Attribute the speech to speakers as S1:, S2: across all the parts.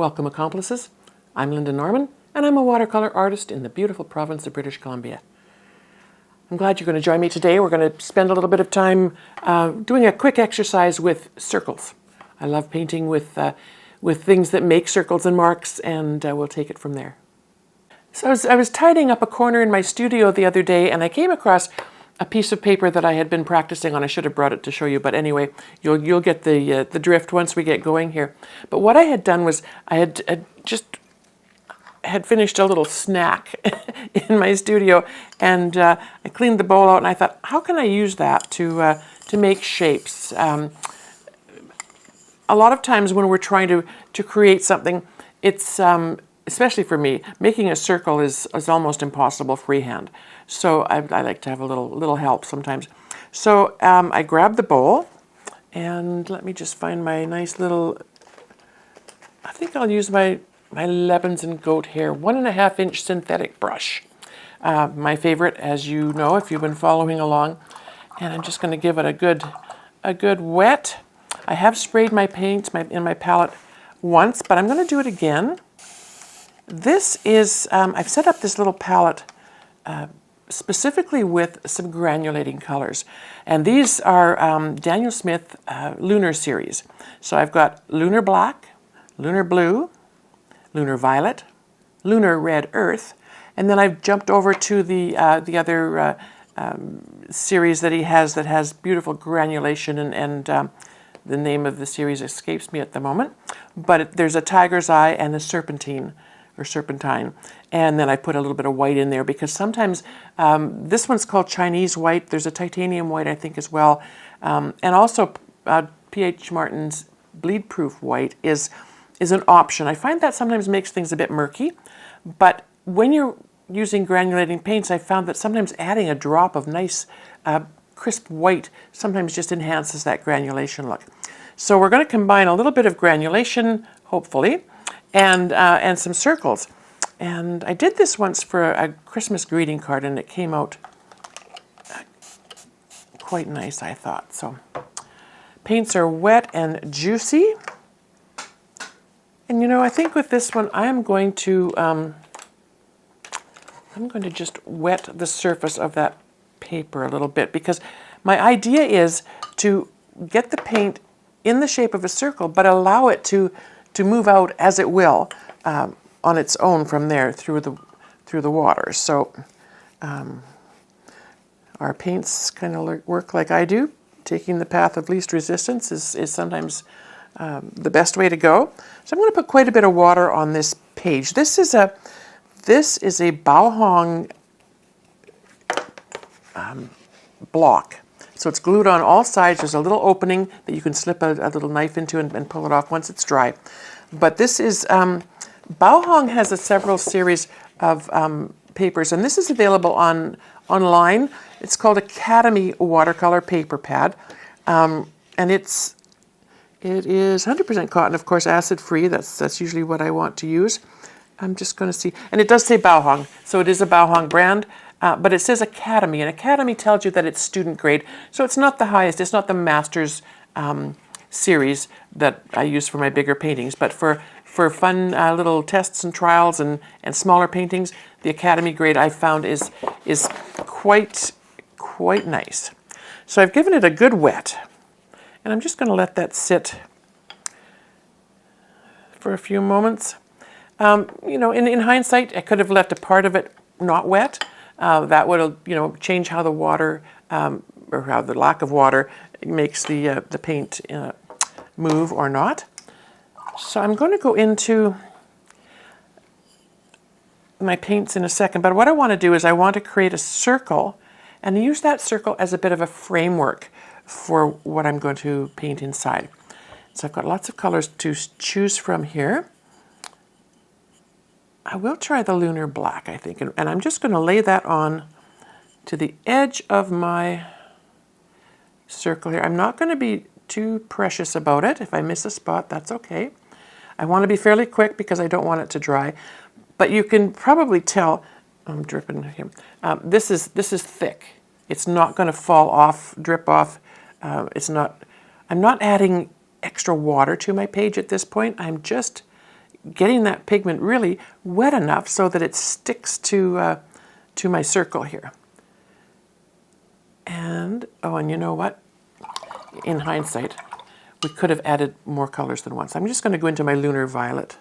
S1: Welcome, accomplices. I'm Lynda Norman, and I'm a watercolor artist in the beautiful province of British Columbia. I'm glad you're going to join me today. We're going to spend a little bit of time doing a quick exercise with circles. I love painting with things that make circles and marks, and we'll take it from there. So I was tidying up a corner in my studio the other day, and I came across a piece of paper that I had been practicing on. I should have brought it to show you, but anyway, you'll get the drift once we get going here. But what I had done was I had finished a little snack in my studio, and I cleaned the bowl out, and I thought, how can I use that to make shapes? A lot of times when we're trying to create something, it's especially for me, making a circle is almost impossible freehand. So I like to have a little help sometimes. So I grabbed the bowl, and let me just find my nice little, I think I'll use my Lebens and Goat Hair 1.5-inch synthetic brush. My favorite, as you know, if you've been following along. And I'm just going to give it a good wet. I have sprayed my paint in my palette once, but I'm going to do it again. This is, I've set up this little palette specifically with some granulating colors. And these are Daniel Smith Lunar series. So I've got Lunar Black, Lunar Blue, Lunar Violet, Lunar Red Earth, and then I've jumped over to the other series that he has that has beautiful granulation, and the name of the series escapes me at the moment. But there's a tiger's eye and a serpentine. And then I put a little bit of white in there because sometimes this one's called Chinese white. There's a titanium white, I think, as well. And also P.H. Martin's bleed proof white is an option. I find that sometimes makes things a bit murky, but when you're using granulating paints, I found that sometimes adding a drop of nice crisp white sometimes just enhances that granulation look. So we're going to combine a little bit of granulation, hopefully, and some circles. And I did this once for a Christmas greeting card, and it came out quite nice, I thought. So paints are wet and juicy. And you know, I think with this one, I'm going to just wet the surface of that paper a little bit, because my idea is to get the paint in the shape of a circle, but allow it to move out as it will on its own from there through the water. So our paints kind of work like I do. Taking the path of least resistance is sometimes the best way to go. So I'm going to put quite a bit of water on this page. This is a Baohong block. So it's glued on all sides. There's a little opening that you can slip a little knife into and pull it off once it's dry. But this is, Baohong has several series of papers, and this is available online. It's called Academy Watercolor Paper Pad, and it is 100% cotton, of course, acid-free. That's usually what I want to use. I'm just going to see, and it does say Baohong, so it is a Baohong brand. But it says Academy, and Academy tells you that it's student grade. So it's not the highest, it's not the master's series that I use for my bigger paintings. But for fun little tests and trials and smaller paintings, the Academy grade I found is quite nice. So I've given it a good wet, and I'm just going to let that sit for a few moments. You know, in hindsight, I could have left a part of it not wet. That would, you know, change how the water, or how the lack of water makes the paint move or not. So I'm going to go into my paints in a second, but what I want to do is I want to create a circle and use that circle as a bit of a framework for what I'm going to paint inside. So I've got lots of colors to choose from here. I will try the Lunar Black, I think, and I'm just going to lay that on to the edge of my circle here. I'm not going to be too precious about it. If I miss a spot, that's okay. I want to be fairly quick because I don't want it to dry. But you can probably tell, I'm dripping here. This is thick. It's not going to fall off, drip off. I'm not adding extra water to my page at this point. I'm just getting that pigment really wet enough so that it sticks to my circle here. And, oh, and you know what? In hindsight, we could have added more colors than once. I'm just going to go into my Lunar Violet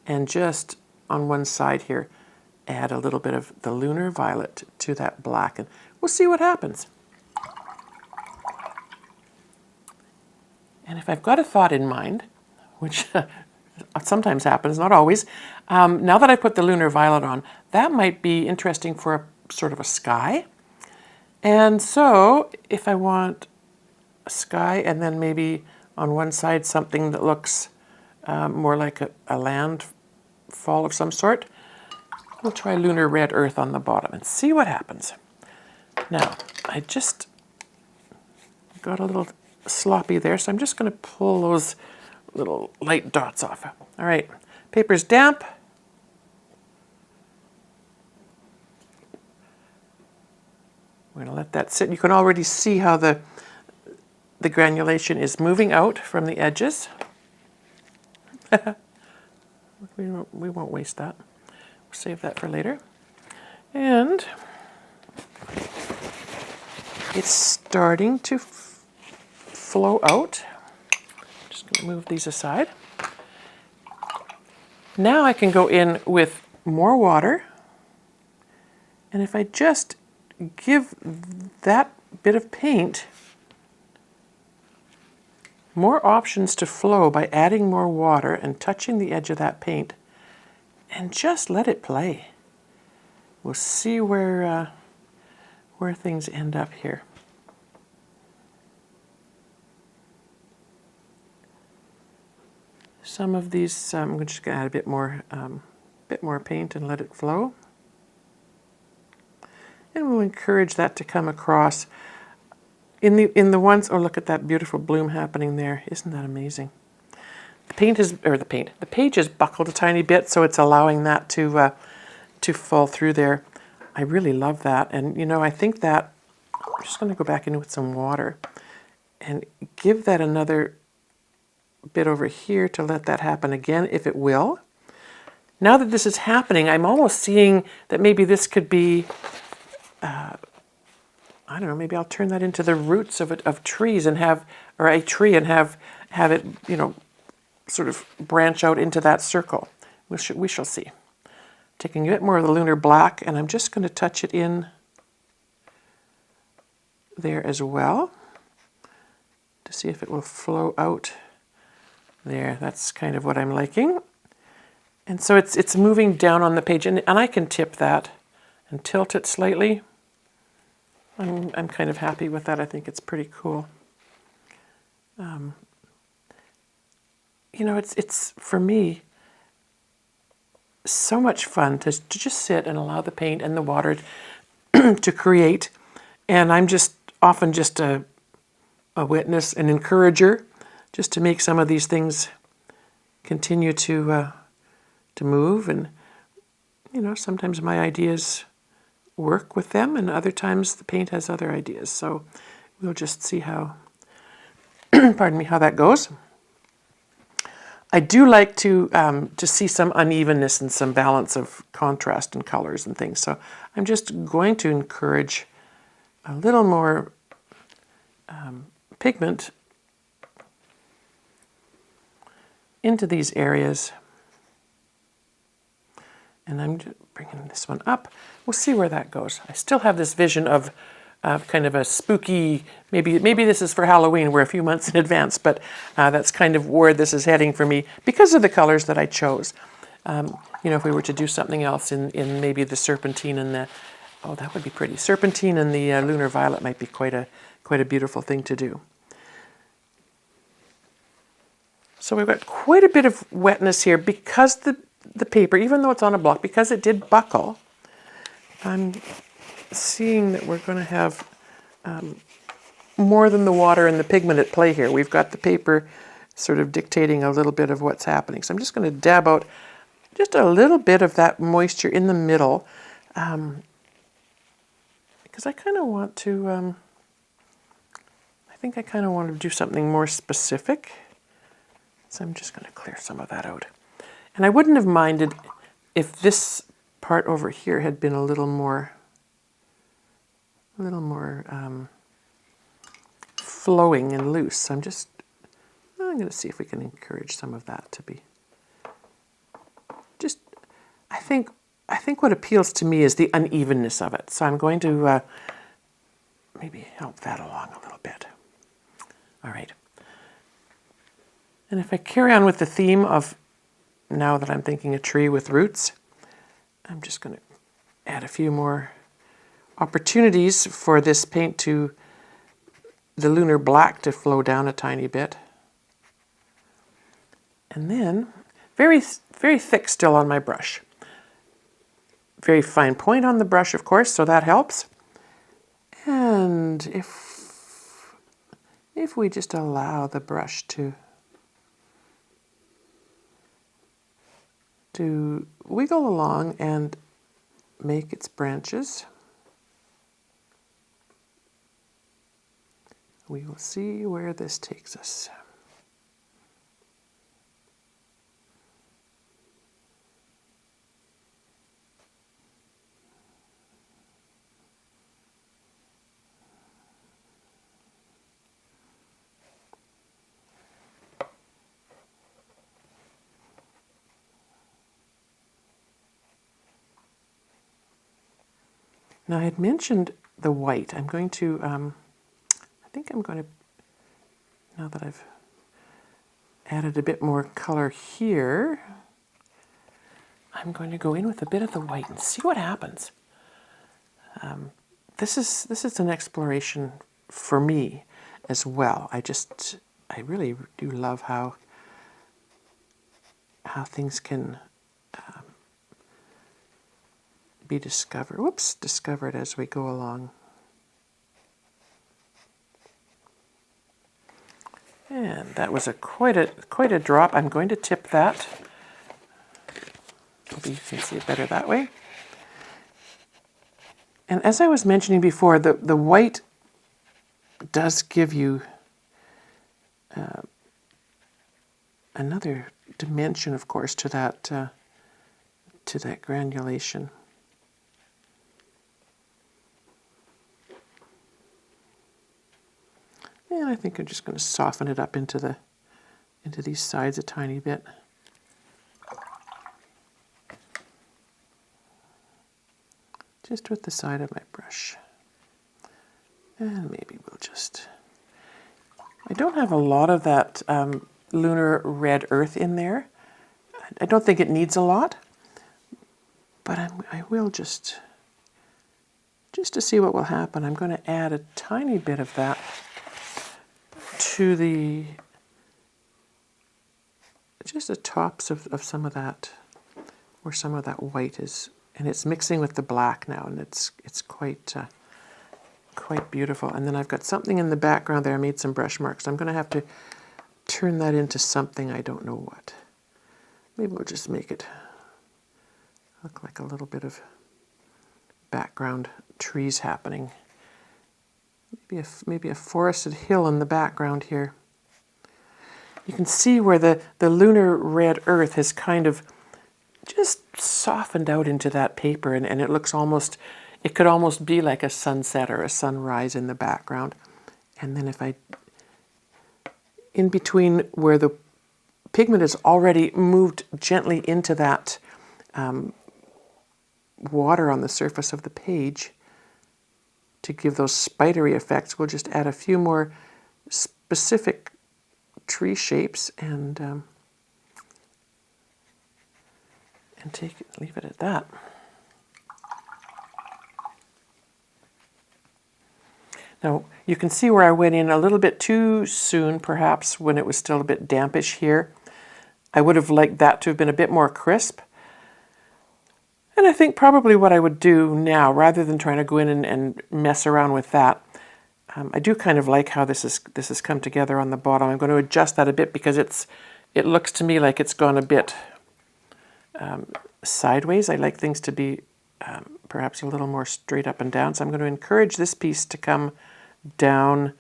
S1: and just on one side here, add a little bit of the Lunar Violet to that black, and we'll see what happens. And if I've got a thought in mind, which sometimes happens, not always, now that I put the Lunar Violet on, that might be interesting for a sort of a sky. And so if I want a sky and then maybe on one side something that looks more like a landfall of some sort, we'll try Lunar Red Earth on the bottom and see what happens. Now, I just got a little sloppy there, so I'm just going to pull those little light dots off. All right, paper's damp. We're going to let that sit. You can already see how the granulation is moving out from the edges. We won't waste that. We'll save that for later. And it's starting to flow out. Just going to move these aside. Now I can go in with more water. And if I just give that bit of paint more options to flow by adding more water and touching the edge of that paint, and just let it play. We'll see where things end up here. Some of these, I'm just going to add a bit more paint and let it flow. And we'll encourage that to come across. In the ones, oh, look at that beautiful bloom happening there. Isn't that amazing? The page is buckled a tiny bit, so it's allowing that to fall through there. I really love that. And, you know, I think that, I'm just going to go back in with some water and give that another bit over here to let that happen again, if it will. Now that this is happening, I'm almost seeing that maybe this could be, I don't know, maybe I'll turn that into the roots of trees and have, or a tree and have it, you know, sort of branch out into that circle. We shall see. Taking a bit more of the Lunar Black, and I'm just going to touch it in there as well to see if it will flow out there. That's kind of what I'm liking. And so it's moving down on the page, and I can tip that and tilt it slightly. I'm kind of happy with that. I think it's pretty cool. You know, it's for me so much fun to just sit and allow the paint and the water to create. And I'm just often just a witness, an encourager, just to make some of these things continue to move. And, you know, sometimes my ideas work with them, and other times the paint has other ideas. So we'll just see how, pardon me, how that goes. I do like to see some unevenness and some balance of contrast and colors and things. So I'm just going to encourage a little more pigment into these areas. And I'm just bringing this one up. We'll see where that goes. I still have this vision of kind of a spooky, maybe this is for Halloween, we're a few months in advance, but that's kind of where this is heading for me because of the colors that I chose. You know, if we were to do something else in maybe the serpentine and the, oh, that would be pretty. Serpentine and the Lunar Violet might be quite a beautiful thing to do. So we've got quite a bit of wetness here because the paper, even though it's on a block, because it did buckle, I'm seeing that we're going to have more than the water and the pigment at play here. We've got the paper sort of dictating a little bit of what's happening. So I'm just going to dab out just a little bit of that moisture in the middle because I kind of want to, I think I kind of want to do something more specific. So I'm just going to clear some of that out. And I wouldn't have minded if this part over here had been a little more flowing and loose. I'm going to see if we can encourage some of that to be just, I think what appeals to me is the unevenness of it. So I'm going to maybe help that along a little bit. All right. And if I carry on with the theme of, now that I'm thinking a tree with roots, I'm just going to add a few more opportunities for this paint to, the lunar black to flow down a tiny bit. And then, very, very thick still on my brush. Very fine point on the brush, of course, so that helps. And if we just allow the brush to wiggle along and make its branches, we will see where this takes us. Now I had mentioned the white. I'm going to, I think I'm going to, now that I've added a bit more color here, I'm going to go in with a bit of the white and see what happens. This is an exploration for me as well. I really do love how things can be discovered as we go along. And that was quite a drop. I'm going to tip that. Maybe you can see it better that way. And as I was mentioning before, the white does give you another dimension, of course, to that granulation. And I think I'm just going to soften it up into these sides a tiny bit. Just with the side of my brush. And maybe we'll just, I don't have a lot of that lunar red earth in there. I don't think it needs a lot, but I will just to see what will happen, I'm going to add a tiny bit of that to the tops of some of that, where some of that white is, and it's mixing with the black now, and it's quite beautiful. And then I've got something in the background there. I made some brush marks. I'm going to have to turn that into something, I don't know what. Maybe we'll just make it look like a little bit of background trees happening. Maybe a forested hill in the background here. You can see where the lunar red earth has kind of just softened out into that paper, and it looks almost, it could almost be like a sunset or a sunrise in the background. And then if I, in between where the pigment has already moved gently into that water on the surface of the page, to give those spidery effects, we'll just add a few more specific tree shapes and leave it at that. Now you can see where I went in a little bit too soon, perhaps when it was still a bit dampish here. I would have liked that to have been a bit more crisp. And I think probably what I would do now, rather than trying to go in and mess around with that, I do kind of like how this has come together on the bottom. I'm going to adjust that a bit because it looks to me like it's gone a bit sideways. I like things to be perhaps a little more straight up and down. So I'm going to encourage this piece to come down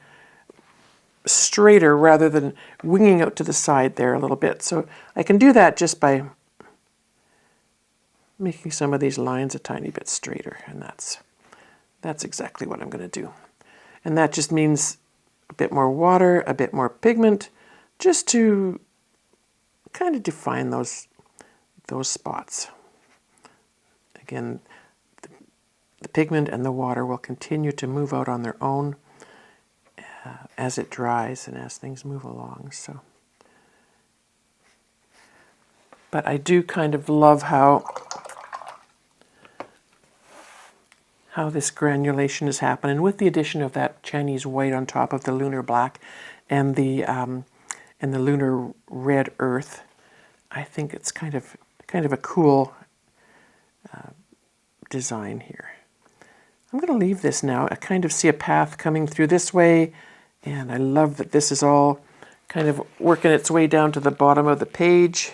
S1: straighter rather than winging out to the side there a little bit. So I can do that just by making some of these lines a tiny bit straighter, and that's exactly what I'm going to do. And that just means a bit more water, a bit more pigment, just to kind of define those spots. Again, the pigment and the water will continue to move out on their own as it dries and as things move along. So, but I do kind of love how this granulation is happening with the addition of that Chinese white on top of the lunar black and the lunar red earth. I think it's kind of a cool design here. I'm going to leave this now. I kind of see a path coming through this way, and I love that this is all kind of working its way down to the bottom of the page.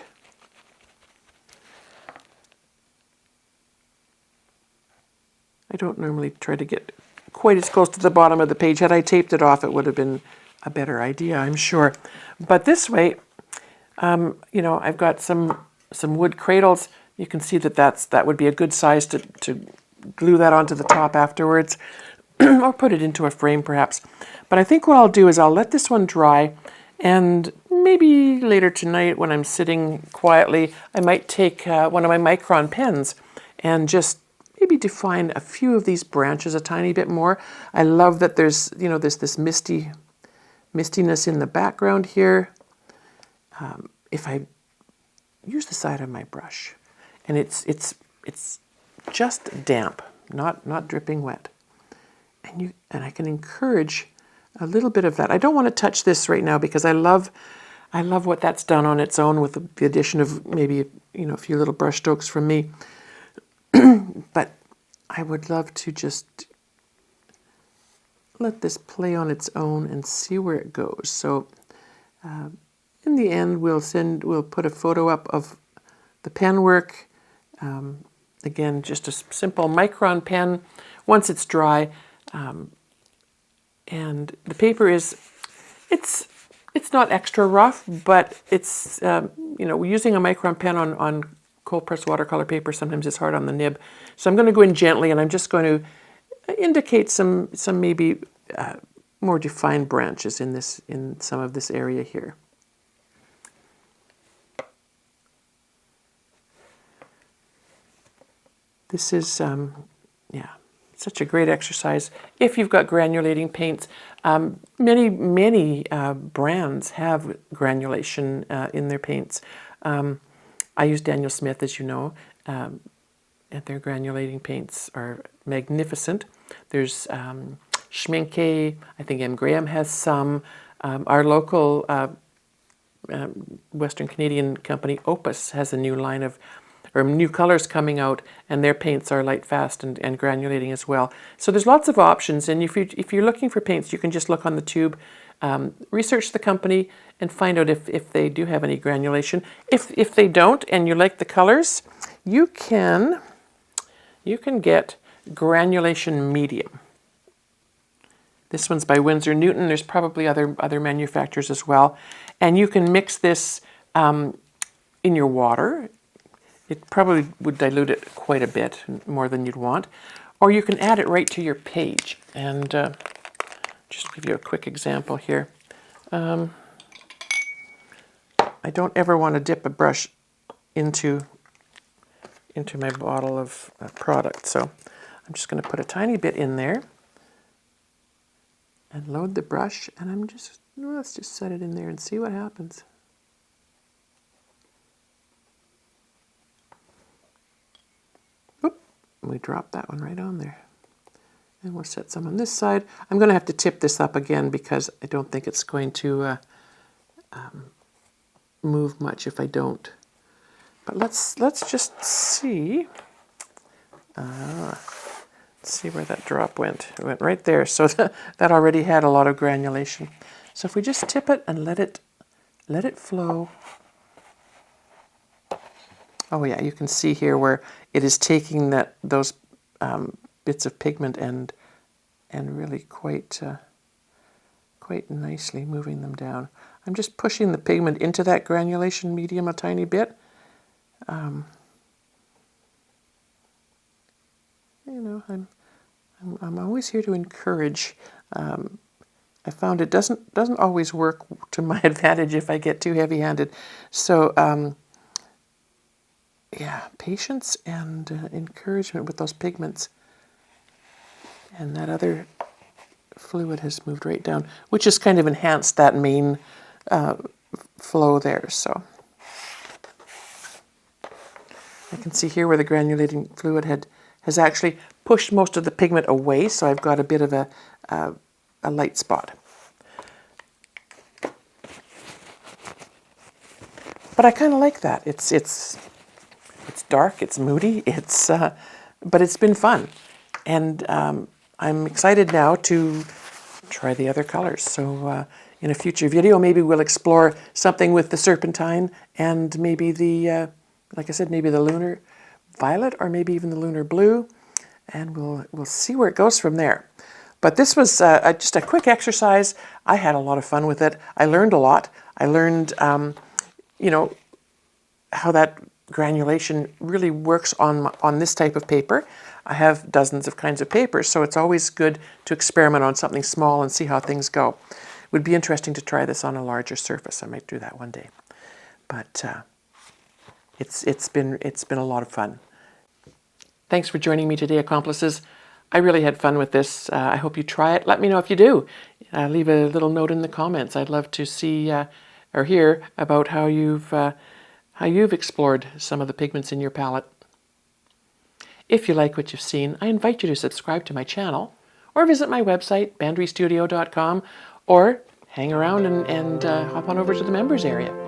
S1: I don't normally try to get quite as close to the bottom of the page. Had I taped it off, it would have been a better idea, I'm sure. But this way, you know, I've got some wood cradles. You can see that would be a good size to glue that onto the top afterwards, or put it into a frame perhaps. But I think what I'll do is I'll let this one dry, and maybe later tonight when I'm sitting quietly, I might take one of my micron pens and just maybe define a few of these branches a tiny bit more. I love that there's, you know, this mistiness in the background here. If I use the side of my brush, and it's just damp, not dripping wet, and I can encourage a little bit of that. I don't want to touch this right now because I love what that's done on its own with the addition of maybe, you know, a few little brush strokes from me. But I would love to just let this play on its own and see where it goes. So in the end, we'll put a photo up of the pen work. Again, just a simple micron pen once it's dry. And the paper it's not extra rough, but it's, you know, using a micron pen on cold pressed watercolor paper, sometimes it's hard on the nib. So I'm going to go in gently, and I'm just going to indicate some maybe more defined branches in some of this area here. This is, yeah, such a great exercise. If you've got granulating paints, many brands have granulation in their paints. I use Daniel Smith, as you know, and their granulating paints are magnificent. There's Schminke, I think M. Graham has some. Our local Western Canadian company, Opus, has a new line of, or new colors coming out, and their paints are light fast and granulating as well. So there's lots of options, and if you're looking for paints, you can just look on the tube, research the company, and find out if they do have any granulation. If they don't, and you like the colors, you can get granulation medium. This one's by Winsor Newton. There's probably other manufacturers as well, and you can mix this in your water. It probably would dilute it quite a bit, more than you'd want. Or you can add it right to your page. And just give you a quick example here. I don't ever want to dip a brush into my bottle of product. So I'm just going to put a tiny bit in there and load the brush. And let's just set it in there and see what happens. We drop that one right on there. And we'll set some on this side. I'm going to have to tip this up again because I don't think it's going to move much if I don't. But let's just see. Let's see where that drop went. It went right there. So that already had a lot of granulation. So if we just tip it and let it flow. Oh yeah, you can see here where it is taking those bits of pigment and really quite nicely moving them down. I'm just pushing the pigment into that granulation medium a tiny bit. you know, I'm always here to encourage. I found it doesn't always work to my advantage if I get too heavy-handed. So yeah, patience and encouragement with those pigments. And that other fluid has moved right down, which has kind of enhanced that main flow there. So I can see here where the granulating fluid has actually pushed most of the pigment away, so I've got a bit of a light spot. But I kind of like that. It's dark, it's moody, but it's been fun. And I'm excited now to try the other colors. So in a future video, maybe we'll explore something with the serpentine and maybe the, like I said, maybe the lunar violet or maybe even the lunar blue. And we'll see where it goes from there. But this was just a quick exercise. I had a lot of fun with it. I learned a lot. I learned, you know, how that granulation really works on this type of paper. I have dozens of kinds of papers, so it's always good to experiment on something small and see how things go. It would be interesting to try this on a larger surface. I might do that one day. But it's been a lot of fun. Thanks for joining me today, accomplices. I really had fun with this. I hope you try it. Let me know if you do. Leave a little note in the comments. I'd love to see or hear about how you've explored some of the pigments in your palette. If you like what you've seen, I invite you to subscribe to my channel or visit my website, bandrystudio.com, or hang around and hop on over to the members area.